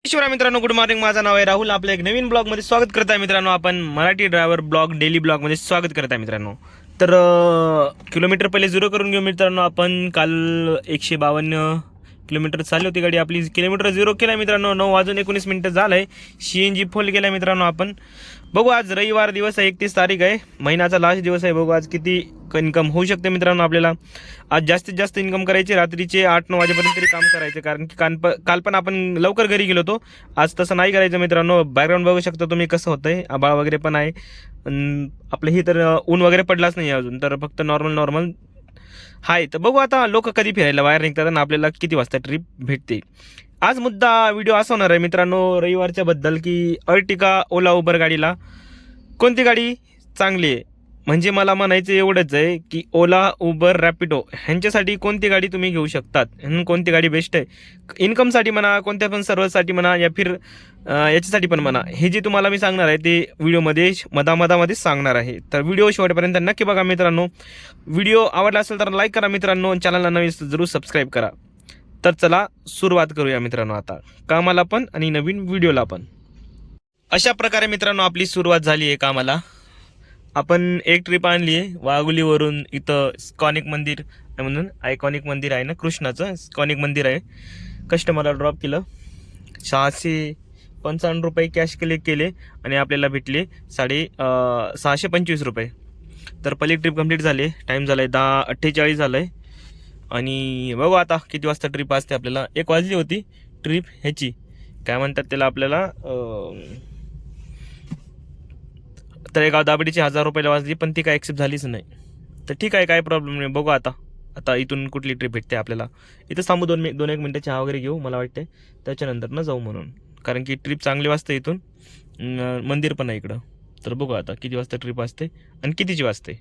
शिवराय मित्रांनो, good morning. माझं नाव आहे राहुल. आपल्या एक नवीन ब्लॉग मध्ये स्वागत करत आहे मित्रांनो. आपण Marathi driver blog daily blog मध्ये स्वागत करत आहे मित्रांनो. तर किलोमीटर पहिले 0 करून घेऊ मित्रांनो. आपण काल 152 किलोमीटर चालली होती गाडी आपली. किलोमीटर 0 केला मित्रांनो. 9:19 झालंय. CNG फुल केला मित्रांनो आपण. बघू, आज रविवार दिवस आहे, 31 तारीख आहे, महिन्याचा लास्ट दिवस आहे. बघू आज किती इन्कम होऊ शकते मित्रांनो. आपल्याला आज जास्तीत जास्त इन्कम करायचे. रात्रीचे 8-9 वाजेपर्यंत तरी काम करायचं, कारण की काल पण आपण लवकर घरी गेलो होतो. आज तसं नाही करायचं मित्रांनो. बॅकग्राऊंड बघू शकता तुम्ही कसं होतंय. आभाळ वगैरे पण आहे. आपलं ही तर ऊन वगैरे पडलाच नाही अजून, तर फक्त नॉर्मल हाय. तर बघू आता लोक कधी फिरायला बाहेर निघतात आणि आपल्याला किती वाजता ट्रिप भेटते. आज मुद्दा व्हिडिओ असा होणार आहे मित्रांनो रविवारच्या बद्दल, की अर्टिका ओला उबर गाडीला कोणती गाडी चांगली आहे. म्हणजे मला म्हणायचं एवढंच आहे की ओला उबर रॅपिडो ह्यांच्यासाठी कोणती गाडी तुम्ही घेऊ शकतात, कोणती गाडी बेस्ट आहे इन्कमसाठी म्हणा, कोणत्या पण सर्वसाठी म्हणा, या फिर याच्यासाठी पण म्हणा. हे जे तुम्हाला मी सांगणार आहे ते व्हिडिओमध्ये मधामधामध्येच सांगणार आहे. तर व्हिडिओ शेवटपर्यंत नक्की बघा मित्रांनो. व्हिडिओ आवडला असेल तर लाईक करा मित्रांनो. चॅनलला नवीन जरूर सबस्क्राईब करा. तर चला सुरुवात करूया मित्रांनो आता कामाला पण आणि नवीन व्हिडिओला पण. अशा प्रकारे मित्रांनो आपली सुरुवात झाली आहे कामाला. आपण एक ट्रिप आणली आहे वाघुलीवरून. इथं स्कॉनिक मंदिर म्हणून आयकॉनिक मंदिर आहे ना कृष्णाचं, स्कॉनिक मंदिर आहे. कस्टमरला ड्रॉप केलं. 655 रुपये कॅश केले आणि आपल्याला भेटले 625 रुपये. तर पहिली ट्रिप कंप्लीट झाली. टाईम झाला आहे 10:48 झालं आहे. आणि बघू आता किती वाजता ट्रिप असते आपल्याला. 1 वाजली होती ट्रिप ह्याची, काय म्हणतात त्याला आपल्याला, तर एका दाबडीची 1000 रुपयाला वाजली, पण ती काय ॲक्सेप्ट झालीच नाही. तर ठीक आहे, काय प्रॉब्लेम नाही. बघू आता इथून कुठली ट्रिप भेटते आपल्याला. इथं थांबू 2-1 मिनटं चहा वगैरे घेऊ मला वाटते, त्याच्यानंतर न जाऊ म्हणून, कारण की ट्रिप चांगली वाजते. इथून मंदिर पण आहे इकडं. तर बघू आता किती वाजता ट्रिप असते आणि कितीची वाजते.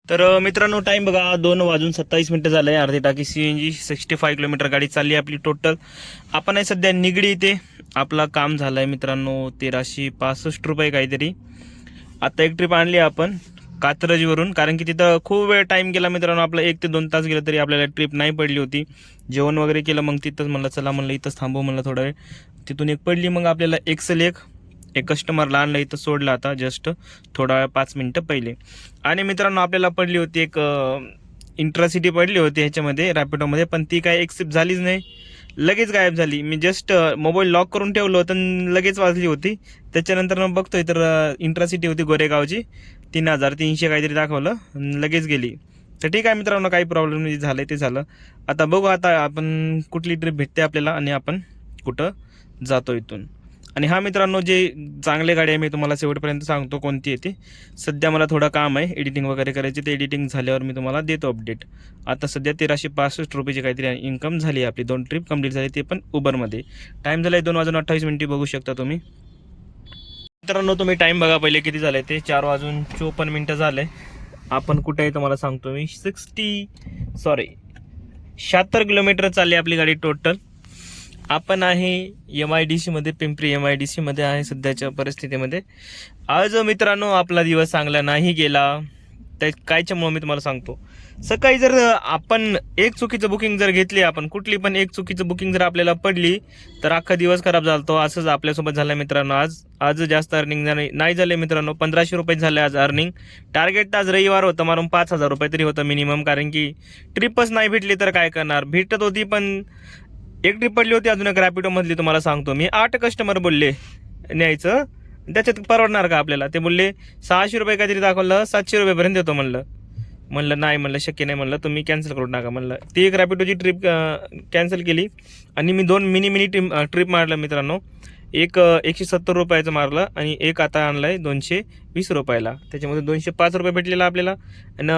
तर मित्रांनो टाईम बघा 2:27 झालं आहे. अर्धी टाकी CNG 65 किलोमीटर गाडी चालली आपली टोटल. आपण आहे सध्या निगडी इथे. आपला काम झालं आहे मित्रांनो 1365 रुपये काहीतरी. आता एक ट्रिप आणली आपण कात्रजवरून, कारण की तिथं खूप वेळ टाईम गेला मित्रांनो. आपला 1 ते 2 तास गेला तरी आपल्याला ट्रिप नाही पडली होती. जेवण वगैरे केलं, मग तिथंच म्हणलं चला म्हणलं इथंच थांबू म्हणलं थोडा वेळ. तिथून एक पडली, मग आपल्याला एक कस्टमरला आणलं इथं सोडलं आता जस्ट थोडा वेळ 5 मिनटं पहिले. आणि मित्रांनो आपल्याला पडली होती एक इंट्रासिटी पडली होती ह्याच्यामध्ये रॅपिडोमध्ये, पण ती काय ॲक्सेप्ट झालीच नाही. लगेच गायब झाली. मी जस्ट मोबाईल लॉक करून ठेवलं होतं आणि लगेच वाजली होती. त्याच्यानंतर मग बघतोय तर इंट्रासिटी होती गोरेगावची, 3300 काहीतरी दाखवलं, लगेच गेली. तर ठीक आहे मित्रांनो, काही प्रॉब्लेम नाही, झालं ते झालं. आता बघू आता आपण कुठली ट्रिप भेटते आपल्याला आणि आपण कुठं जातो इथून. आणि हा मित्रांनो जे चांगले गाडी आहे मी तुम्हाला शेवटपर्यंत सांगतो कोणती येते. सध्या मला थोडं काम आहे, एडिटिंग वगैरे करायची. ते एडिटिंग झाल्यावर मी तुम्हाला देतो अपडेट. आता सध्या 1365 रुपयाची काहीतरी इन्कम झाली आहे आपली. 2 ट्रिप कंप्लीट झाली, ते पण उबरमध्ये. टाईम झाला आहे 2:28 बघू शकता तुम्ही मित्रांनो. तुम्ही टाईम बघा पहिले किती झालं आहे ते. 4:54 झालं आहे. आपण कुठे आहे तुम्हाला सांगतो मी. 76 किलोमीटर चालली आपली गाडी टोटल. आपण आहे MIDC मध्ये, पिंपरी MIDC मध्ये आहे सध्याच्या परिस्थितीमध्ये. आज मित्रांनो आपला दिवस चांगला नाही गेला. त्या कायच्यामुळं मी तुम्हाला सांगतो. सकाळी जर आपण एक चुकीचं बुकिंग जर घेतली, आपण कुठली पण एक चुकीचं बुकिंग जर आपल्याला पडली, तर अख्खा दिवस खराब झालतो. असंच आपल्यासोबत झालं मित्रांनो. आज जास्त अर्निंग नाही झाले मित्रांनो. 1500 रुपये झाले आज अर्निंग. टार्गेट तर आज रविवार होतं, मारून 5000 रुपये तरी होतं मिनिमम, कारण की ट्रिपच नाही भेटली तर काय करणार. भेटत होती पण एक ट्रिप पडली होती अजून एक रॅपिडोमधली. तुम्हाला सांगतो मी 8 कस्टमर बोलले न्यायचं, त्याच्यात परवडणार का आपल्याला. ते बोलले 600 रुपये काहीतरी दाखवलं, 700 रुपयेपर्यंत येतो म्हणलं नाही म्हणलं, शक्य नाही म्हणलं, तुम्ही कॅन्सल करून टाका म्हणलं. ती एक रॅपिडोची ट्रिप कॅन्सल केली आणि मी 2 मिनी ट्रिप मारलं मित्रांनो. एक 170 रुपयाचं मारलं आणि एक आता आणलं आहे 220 रुपयाला. त्याच्यामध्ये 205 रुपये भेटलेला आपल्याला आणि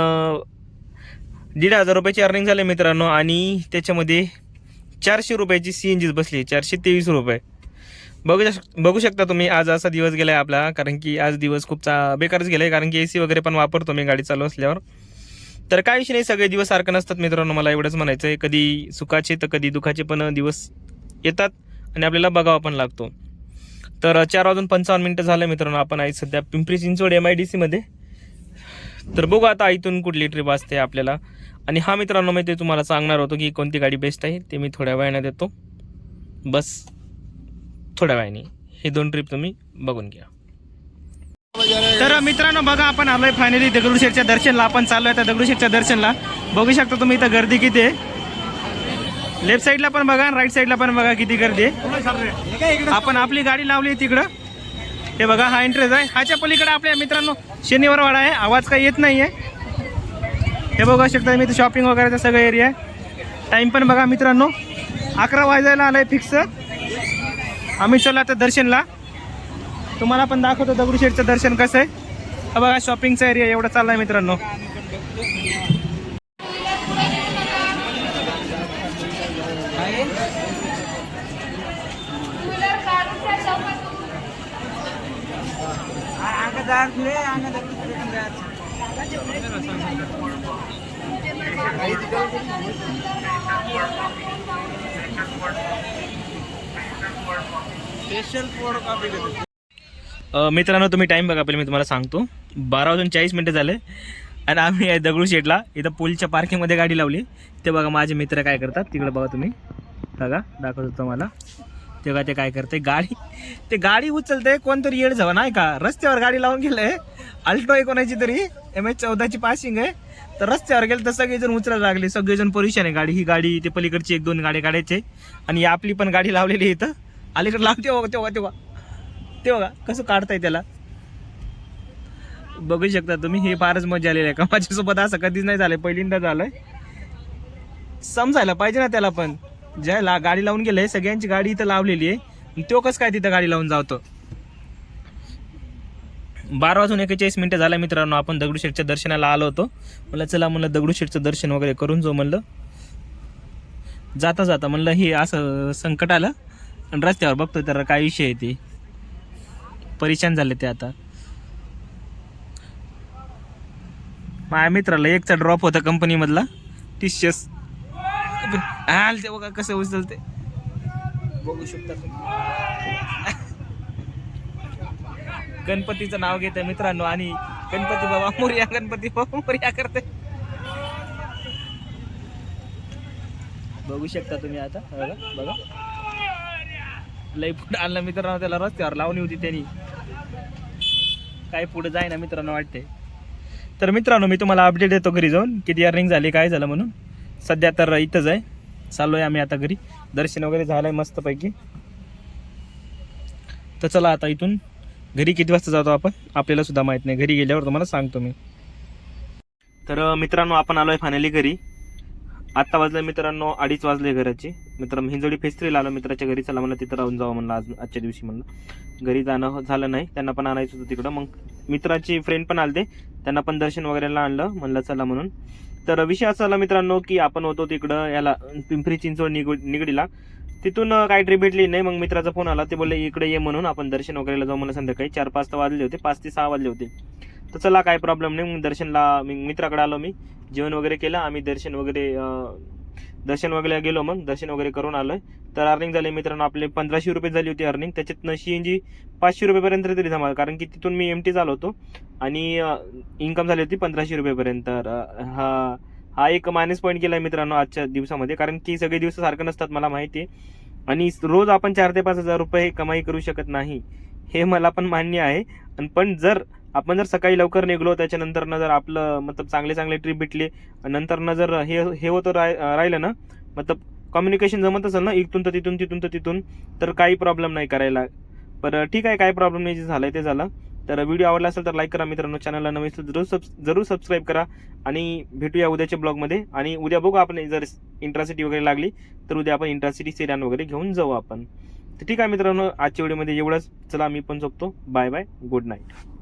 1500 रुपयाची अर्निंग झाली मित्रांनो. आणि त्याच्यामध्ये 400 रुपयाची CNG बसली, 423 रुपये. बघू शकता तुम्ही. आज असा दिवस गेला आहे आपला, कारण की आज दिवस खूप बेकारच गेला आहे, कारण की AC वगैरे पण वापरतो मी गाडी चालू असल्यावर. तर काय विषय नाही, सगळे दिवस सारखं नसतात मित्रांनो. मला एवढंच म्हणायचं आहे. कधी सुखाचे तर कधी दुखाचे पण दिवस येतात आणि आपल्याला बघावा पण लागतो. तर 4:55 झालं मित्रांनो. आपण आहे सध्या पिंपरी चिंचवड MIDC मध्ये. तर बघू आता इथून कुठली ट्रिप असते आपल्याला. आणि हा मित्रांनो मी ते तुम्हाला सांगणार होतो की कोणती गाडी बेस्ट आहे, ते मी थोड्या वेळाने देतो. बस थोड्या वेळाने. हे 2 ट्रिप तुम्ही बघून घ्या. तर मित्रांनो बघा, आपण आलोय फायनली दगडूशेठच्या दर्शनला. आपण चाललोय आता दगडूशेठच्या दर्शनला. बघू शकता तुम्ही इथं गर्दी किती आहे. लेफ्ट साईडला पण बघा आणि राईट साईडला पण बघा किती गर्दी आहे. आपण आपली गाडी लावली तिकडं. हे बघा हा एंट्रेस आहे. ह्याच्या पलीकडे आपल्या मित्रांनो शनिवार वाडा आहे. आवाज काही येत नाही आहे. हे बघा शकता मी इथं शॉपिंग वगैरेचा सगळं एरिया आहे. टाईम पण बघा मित्रांनो 11 वाजायला आलाय फिक्स. आम्ही चला आता दर्शनला. तुम्हाला पण दाखवतो दगडूशेठचं दर्शन कसं आहे. हा बघा शॉपिंगचा एरिया एवढा चाललाय मित्रांनो. मित्रांनो तुम्ही टाईम बघा पहिले मी तुम्हाला सांगतो. 12:40 झाले आणि आम्ही आहे दगडूशेठला. इथं पूलच्या पार्किंगमध्ये गाडी लावली. ते बघा माझे मित्र काय करतात तिकडे बघा तुम्ही. बघा दाखवतो तुम्हाला. तेव्हा ते काय करते ते गाडी उचलते. कोणतरी येड जावं नाही का, रस्त्यावर गाडी लावून गेलंय. अल्टो आहे कोणाची तरी MH14ची पासिंग आहे. तर रस्त्यावर गेलं तर सगळेजण उचलायला लागले. सगळेजण परेशान आहे. गाडी ही गाडी ते पलीकडची 1-2 गाडी काढायचे आणि आपली पण गाडी लावलेली इथं अलीकडे लावते. तेव्हा ते बघा कसं काढताय त्याला. बघू शकता तुम्ही. हे फारच मजा आलेली आहे का. माझ्यासोबत असं कधीच नाही झालंय, पहिल्यांदा झालंय. समजायला पाहिजे ना त्याला पण. ज्याला गाडी लावून गेलंय सगळ्यांची गाडी इथं लावलेली आहे. तो कसं काय तिथं गाडी लावून जावतो. 12:41 झाला मित्रांनो. आपण दगडूशेठच्या दर्शनाला आलो होतो. मला चला म्हणलं दगडूशेठचं दर्शन वगैरे करून जाऊ म्हणलं. जाता म्हणलं हे असं संकट आलं आणि रस्त्यावर बघतो तर काय विषय आहे. ते परेशान झाले ते आता. माझ्या मित्राला एकचा ड्रॉप होता कंपनीमधला टीशर्ट. हाल ते बघा कसं उचलते. बघू शकता गणपतीचं नाव घेते मित्रांनो आणि गणपती बाबा मोरया, गणपती बाबा मोरया करते. बघू शकता तुम्ही आता. बघा लई पुढे आणलं मित्रांनो. त्याला रस्त्यावर लावणी होती त्यांनी. काय पुढे जाय ना मित्रांनो वाटते. तर मित्रांनो मी तुम्हाला अपडेट देतो घरी जाऊन किती अर्निंग झाली काय झालं म्हणून. सध्या तर इथंच आहे. चाललोय आम्ही आता घरी. दर्शन वगैरे झालंय मस्तपैकी. तर चला आता इथून घरी किती वाजता जातो आपण आपल्याला सुद्धा माहित नाही. घरी गेल्यावर तुम्हाला सांगतो मी. तर मित्रांनो आपण आलोय फायनली घरी. आत्ता वाजले मित्रांनो 2:30 वाजले घराचे. मित्रांनो हिंजवडी फेस्ट्रीला आलो मित्राच्या घरी. चला म्हणलं तिथं राहून जावं म्हणलं आजच्या दिवशी म्हणलं. घरी जाणं झालं नाही. त्यांना पण आणायचं होतं तिकडं. मग मित्राची फ्रेंड पण आलते. त्यांना पण दर्शन वगैरेला आणलं म्हणलं चला म्हणून. तर विषय असा झाला मित्रांनो की आपण होतो तिकडं याला पिंपरी चिंचवड निगडीला. तिथून काही ट्रिप भेटली नाही. मग मित्राचा फोन आला. ते बोलले इकडे ये म्हणून आपण दर्शन वगैरेला जाऊ म्हणलं. संध्याकाळी 4-5 वाजले होते. 5 ते 6 वाजले होते. तर चला काय प्रॉब्लेम नाही. मग दर्शनला मित्राकडे आलो मी. जेवण वगैरे केलं आम्ही. दर्शन वगैरे गेलो. मग दर्शन वगैरे करून आलोय. तर अर्निंग झाले मित्रांनो आपले 1500 रुपये झाली होती अर्निंग. त्याच्यातनं CNG 500 रुपयेपर्यंत तरी जमा. कारण की तिथून मी MT झालो होतो आणि इन्कम झाली होती 1500 रुपयेपर्यंत. तर हा एक मायनस पॉईंट केला मित्रांनो आजच्या दिवसामध्ये. कारण की सगळे दिवस सारखं नसतात मला माहिती आहे. आणि रोज आपण 4 ते 5 हजार रुपये कमाई करू शकत नाही हे मला पण मान्य आहे. पण आपण जर सकाळी लवकर निघलो त्याच्यानंतर जर आपलं मतलब चांगले ट्रिप भेटले नंतर जर हे होतं राहिलं ना मतलब कम्युनिकेशन जमत असेल ना इथून तर तिथून तर काही प्रॉब्लेम नाही करायला. पण ठीक आहे काही प्रॉब्लेम नाही. जे झालंय ते झालं. तर व्हिडिओ आवडला असेल तर लाईक करा मित्रांनो. चॅनलला नवीन असेल जरूर सबस्क्राईब करा. आणि भेटूया उद्याच्या ब्लॉगमध्ये. आणि उद्या बघू आपण जर इंट्रासिटी वगैरे लागली तर उद्या आपण इंट्रासिटी सेरियन वगैरे घेऊन जाऊ आपण. तर ठीक आहे मित्रांनो आजच्या व्हिडिओमध्ये एवढंच. चला मी पण झोपतो. Bye bye. Good night.